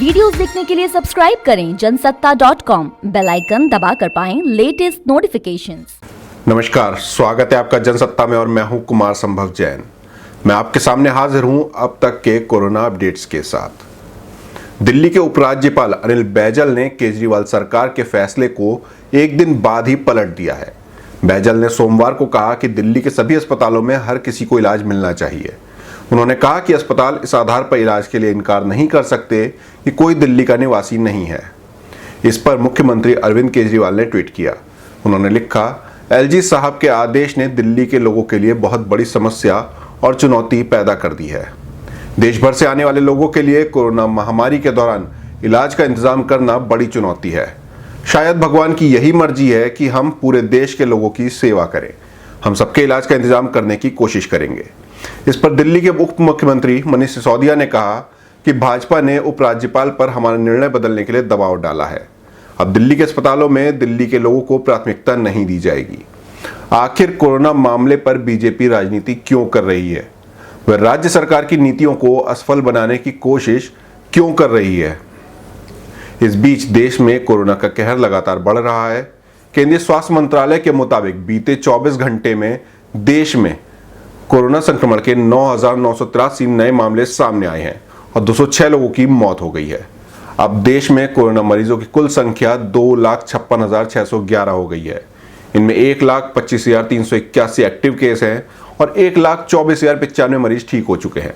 Videos देखने के लिए सब्सक्राइब करें जनसत्ता.com, बेल आइकन दबाकर पाएं लेटेस्ट नोटिफिकेशंस। नमस्कार, स्वागत है आपका जनसत्ता में और मैं हूं कुमार संभव जैन। मैं आपके सामने हाजिर हूं अब तक के कोरोना अपडेट्स के साथ। दिल्ली के उपराज्यपाल अनिल बैजल ने केजरीवाल सरकार के फैसले को एक दिन बाद ही पलट दिया है। बैजल ने सोमवार को कहा कि दिल्ली के सभी अस्पतालों में हर किसी को इलाज मिलना चाहिए। उन्होंने कहा कि अस्पताल इस आधार पर इलाज के लिए इनकार नहीं कर सकते कि कोई दिल्ली का निवासी नहीं है। इस पर मुख्यमंत्री अरविंद केजरीवाल ने ट्वीट किया। उन्होंने लिखा, एलजी साहब के आदेश ने दिल्ली के लोगों के लिए बहुत बड़ी समस्या और चुनौती पैदा कर दी है। देश भर से आने वाले लोगों के लिए कोरोना महामारी के दौरान इलाज का इंतजाम करना बड़ी चुनौती है। शायद भगवान की यही मर्जी है कि हम पूरे देश के लोगों की सेवा करें। हम सबके इलाज का इंतजाम करने की कोशिश करेंगे। इस पर दिल्ली के उप मुख्यमंत्री मनीष सिसोदिया ने कहा कि भाजपा ने उपराज्यपाल पर हमारा निर्णय बदलने के लिए दबाव डाला है। अब दिल्ली के अस्पतालों में दिल्ली के लोगों को प्राथमिकता नहीं दी जाएगी। आखिर कोरोना मामले पर बीजेपी राजनीति क्यों कर रही है? वह राज्य सरकार की नीतियों को असफल बनाने की कोशिश क्यों कर रही है? इस बीच देश में कोरोना का कहर लगातार बढ़ रहा है। केंद्रीय स्वास्थ्य मंत्रालय के मुताबिक बीते 24 घंटे में देश में कोरोना संक्रमण के 9,983 नए मामले सामने आए हैं और 206 लोगों की मौत हो गई है। अब देश में कोरोना मरीजों की कुल संख्या 2,56,611 हो गई है। इनमें 1,25,381 एक्टिव केस हैं और 1,24,095 मरीज ठीक हो चुके हैं।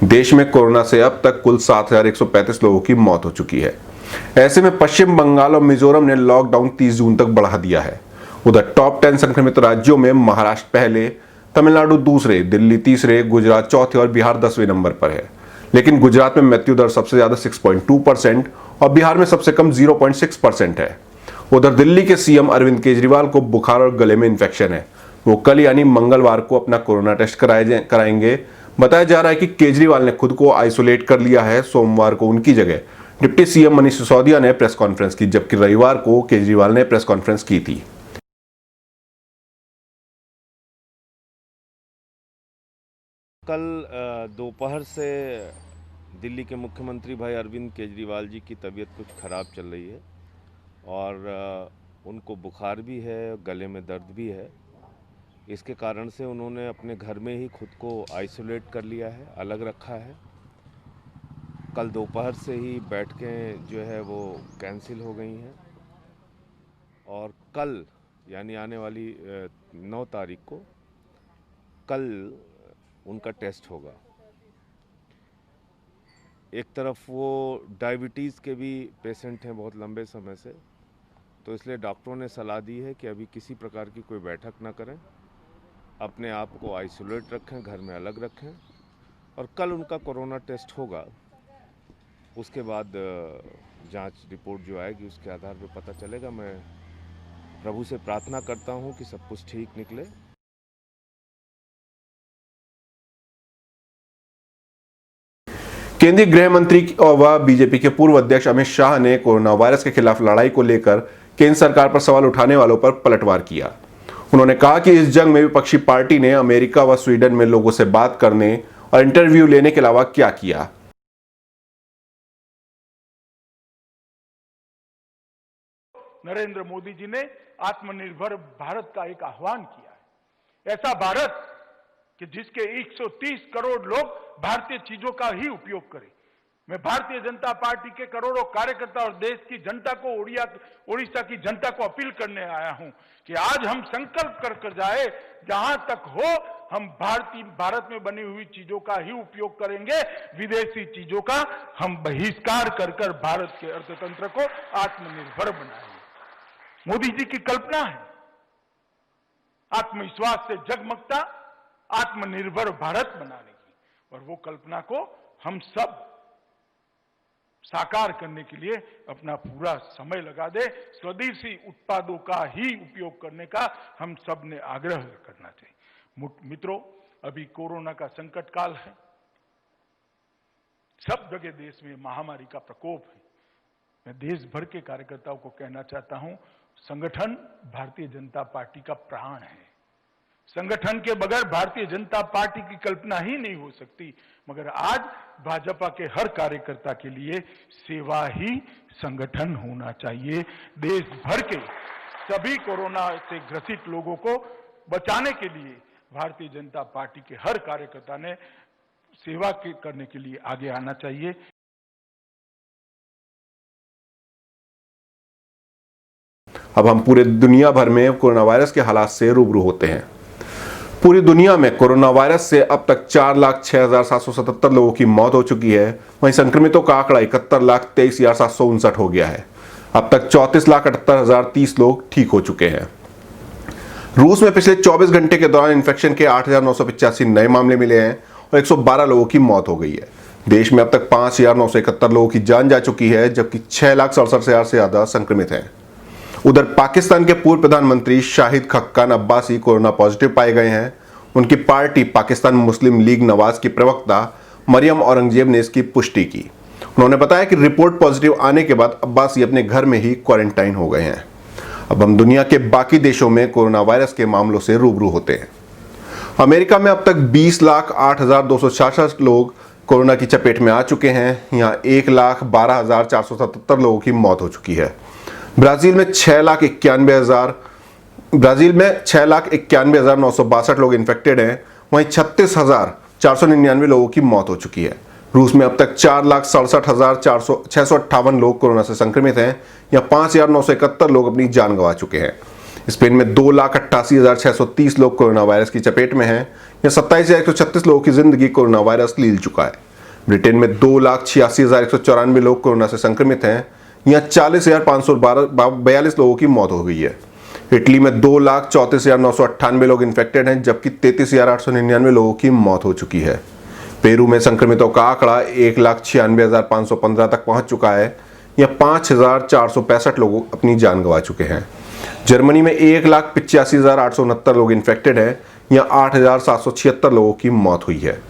देश में कोरोना से अब तक कुल 7,135 लोगों की मौत हो चुकी है। ऐसे में पश्चिम बंगाल और मिजोरम ने लॉकडाउन 30 जून तक बढ़ा दिया है। उधर टॉप 10 संक्रमित राज्यों में महाराष्ट्र पहले, तमिलनाडु दूसरे, दिल्ली तीसरे, गुजरात चौथे और बिहार 10वें नंबर पर है। लेकिन गुजरात में मृत्यु दर सबसे ज्यादा 6.2% और बिहार में सबसे कम 0.6% है। उधर दिल्ली के सीएम अरविंद केजरीवाल को बुखार और गले में इन्फेक्शन है। वो कल यानी मंगलवार को अपना कोरोना टेस्ट कराएंगे। बताया जा रहा है कि केजरीवाल ने खुद को आइसोलेट कर लिया है। सोमवार को उनकी जगह डिप्टी सीएम मनीष सिसोदिया ने प्रेस कॉन्फ्रेंस की, जबकि रविवार को केजरीवाल ने प्रेस कॉन्फ्रेंस की थी। कल दोपहर से दिल्ली के मुख्यमंत्री भाई अरविंद केजरीवाल जी की तबीयत कुछ ख़राब चल रही है और उनको बुखार भी है, गले में दर्द भी है। इसके कारण से उन्होंने अपने घर में ही खुद को आइसोलेट कर लिया है, अलग रखा है। कल दोपहर से ही बैठकें जो है वो कैंसिल हो गई हैं और कल यानी आने वाली 9 तारीख को कल उनका टेस्ट होगा। एक तरफ वो डायबिटीज़ के भी पेशेंट हैं बहुत लंबे समय से, तो इसलिए डॉक्टरों ने सलाह दी है कि अभी किसी प्रकार की कोई बैठक ना करें, अपने आप को आइसोलेट रखें, घर में अलग रखें और कल उनका कोरोना टेस्ट होगा। उसके बाद जांच रिपोर्ट जो आएगी उसके आधार पर पता चलेगा। मैं प्रभु से प्रार्थना करता हूं कि सब कुछ ठीक निकले। केंद्रीय गृह मंत्री व बीजेपी के पूर्व अध्यक्ष अमित शाह ने कोरोना वायरस के खिलाफ लड़ाई को लेकर केंद्र सरकार पर सवाल उठाने वालों पर पलटवार किया। उन्होंने कहा कि इस जंग में विपक्षी पार्टी ने अमेरिका व स्वीडन में लोगों से बात करने और इंटरव्यू लेने के अलावा क्या किया। नरेंद्र मोदी जी ने आत्मनिर्भर भारत का एक आह्वान किया है। ऐसा भारत कि जिसके 130 करोड़ लोग भारतीय चीजों का ही उपयोग करें। मैं भारतीय जनता पार्टी के करोड़ों कार्यकर्ता और देश की जनता को, उड़ीसा की जनता को अपील करने आया हूं कि आज हम संकल्प कर जाए, जहां तक हो हम भारत में बनी हुई चीजों का ही उपयोग करेंगे। विदेशी चीजों का हम बहिष्कार कर भारत के अर्थतंत्र को आत्मनिर्भर बनाएंगे। मोदी जी की कल्पना है आत्मविश्वास से जगमगता आत्मनिर्भर भारत बनाने की, और वो कल्पना को हम सब साकार करने के लिए अपना पूरा समय लगा दे। स्वदेशी उत्पादों का ही उपयोग करने का हम सब ने आग्रह करना चाहिए। मित्रों, अभी कोरोना का संकट काल है। सब जगह देश में महामारी का प्रकोप है। मैं देश भर के कार्यकर्ताओं को कहना चाहता हूं, संगठन भारतीय जनता पार्टी का प्राण है। संगठन के बगैर भारतीय जनता पार्टी की कल्पना ही नहीं हो सकती, मगर आज भाजपा के हर कार्यकर्ता के लिए सेवा ही संगठन होना चाहिए। देश भर के सभी कोरोना से ग्रसित लोगों को बचाने के लिए भारतीय जनता पार्टी के हर कार्यकर्ता ने सेवा करने के लिए आगे आना चाहिए। अब हम पूरे दुनिया भर में कोरोना वायरस के हालात से रूबरू होते हैं। पूरी दुनिया में कोरोना वायरस से अब तक 4,06,777 लोगों की मौत हो चुकी है। वहीं संक्रमितों का आंकड़ा 71,23,759 हो गया है। अब तक 34,78,030 लोग ठीक हो चुके हैं। रूस में पिछले 24 घंटे के दौरान इन्फेक्शन के 8,985 नए मामले मिले हैं और 112 लोगों की मौत हो गई है। देश में अब तक 5,971 लोगों की जान जा चुकी है, जबकि 6,67,000 से ज्यादा संक्रमित हैं। उधर पाकिस्तान के पूर्व प्रधानमंत्री शाहिद खक्कान अब्बासी कोरोना पॉजिटिव पाए गए हैं। उनकी पार्टी पाकिस्तान मुस्लिम लीग नवाज की प्रवक्ता मरियम औरंगजेब ने इसकी पुष्टि की। उन्होंने बताया कि रिपोर्ट पॉजिटिव आने के बाद अब्बासी अपने घर में ही क्वारंटाइन हो गए हैं। अब हम दुनिया के बाकी देशों में कोरोना वायरस के मामलों से रूबरू होते हैं। अमेरिका में अब तक 20,08,266 लोग कोरोना की चपेट में आ चुके हैं। यहाँ 1,12,477 लोगों की मौत हो चुकी है। ब्राजील में 6,91,962 लोग इन्फेक्टेड हैं। वहीं 36,499 लोगों की मौत हो चुकी है। रूस में अब तक 4,67,658 लोग कोरोना से संक्रमित हैं। या 5,971 लोग अपनी जान गंवा चुके हैं। स्पेन में 2,88,630 लोग कोरोना वायरस की चपेट में हैं। या 27,136 लोगों की जिंदगी कोरोना वायरस लील चुका है। ब्रिटेन में 2,86,194 लोग कोरोना से संक्रमित हैं। या 40,542 लोगों की मौत हो गई है। इटली में 2,34,998 लोग इन्फेक्टेड हैं, जबकि 33,899 लोगों की मौत हो चुकी है। पेरू में संक्रमितों का आंकड़ा 1,96,515 तक पहुंच चुका है। या 5,465 लोग अपनी जान गंवा चुके हैं। जर्मनी में 1,85,869 लोग इन्फेक्टेड हैं। या 8,776 लोगों की मौत हुई है।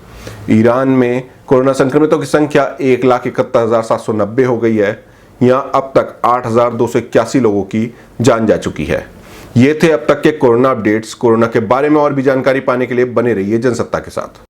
ईरान में कोरोना संक्रमितों की संख्या 1,71,790 हो गई है। या अब तक 8,281 लोगों की जान जा चुकी है। ये थे अब तक के कोरोना अपडेट्स। कोरोना के बारे में और भी जानकारी पाने के लिए बने रहिए जनसत्ता के साथ।